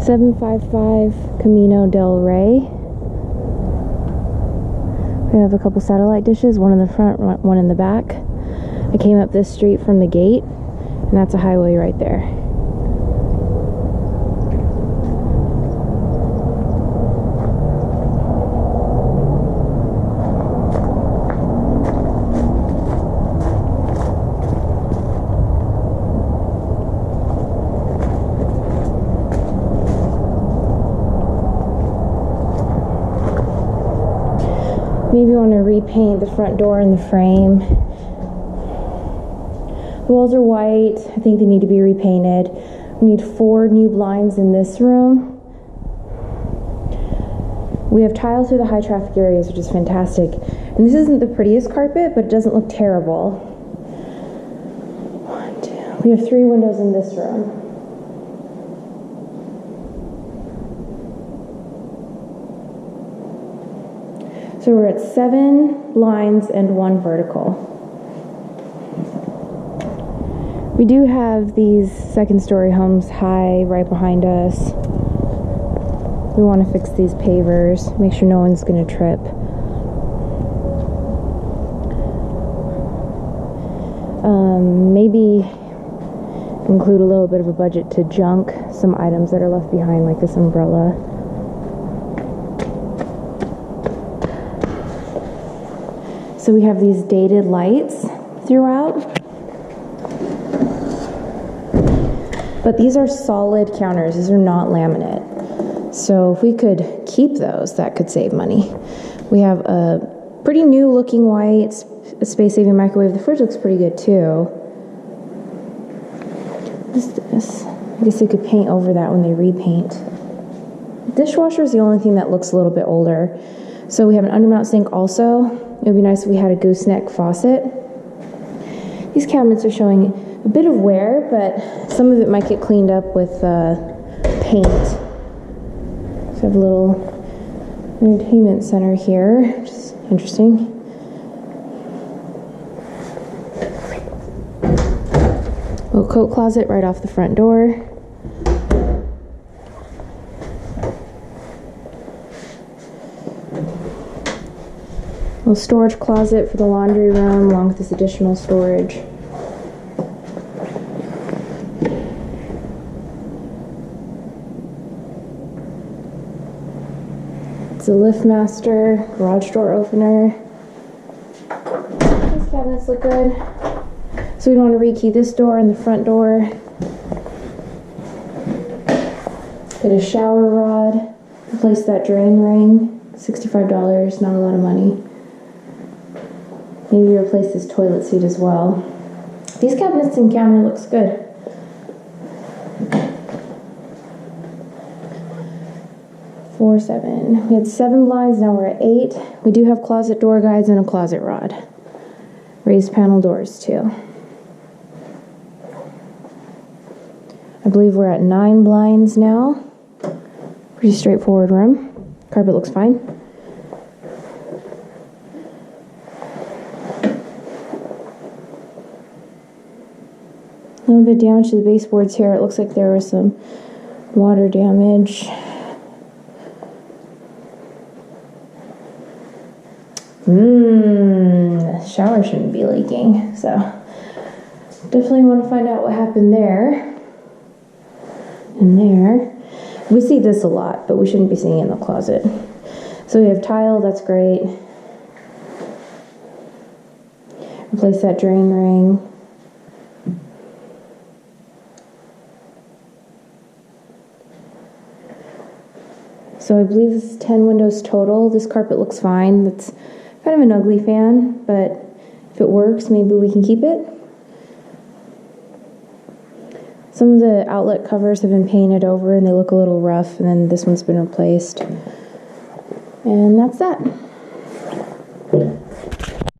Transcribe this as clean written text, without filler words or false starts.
755 Camino Del Ray. We have a couple satellite dishes, one in the front, one in the back. I came up this street from the gate, and that's a highway right there. Maybe want to repaint the front door and the frame. The walls are white. I think they need to be repainted. We need 4 new blinds in this room. We have tile through the high traffic areas, which is fantastic. And this isn't the prettiest carpet, but it doesn't look terrible. 1, 2. We have 3 windows in this room. So we're at 7 blinds and 1 vertical. We do have these second-story homes high right behind us. We want to fix these pavers, make sure no one's going to trip. Maybe include a little bit of a budget to junk some items that are left behind, like this umbrella. So we have these dated lights throughout. But these are solid counters. These are not laminate. So if we could keep those, that could save money. We have a pretty new looking white space-saving microwave. The fridge looks pretty good too. What is this? I guess they could paint over that when they repaint. The dishwasher is the only thing that looks a little bit older. So we have an undermount sink also. It would be nice if we had a gooseneck faucet. These cabinets are showing a bit of wear, but some of it might get cleaned up with paint. So we have a little entertainment center here, which is interesting. Little coat closet right off the front door. Little storage closet for the laundry room, along with this additional storage. It's a LiftMaster garage door opener. These cabinets look good. So we want to rekey this door and the front door. Get a shower rod. Replace that drain ring. $65, not a lot of money. Maybe replace this toilet seat as well. These cabinets and counter looks good. Four, 7. We had 7 blinds, now we're at 8. We do have closet door guides and a closet rod. Raised panel doors too. I believe we're at 9 blinds now. Pretty straightforward room. Carpet looks fine. A little bit of damage to the baseboards here. It looks like there was some water damage. The shower shouldn't be leaking, so definitely want to find out what happened there. And there. We see this a lot, but we shouldn't be seeing it in the closet. So we have tile, that's great. Replace that drain ring. So I believe this is 10 windows total. This carpet looks fine. It's kind of an ugly fan, but if it works, maybe we can keep it. Some of the outlet covers have been painted over and they look a little rough, and then this one's been replaced. And that's that.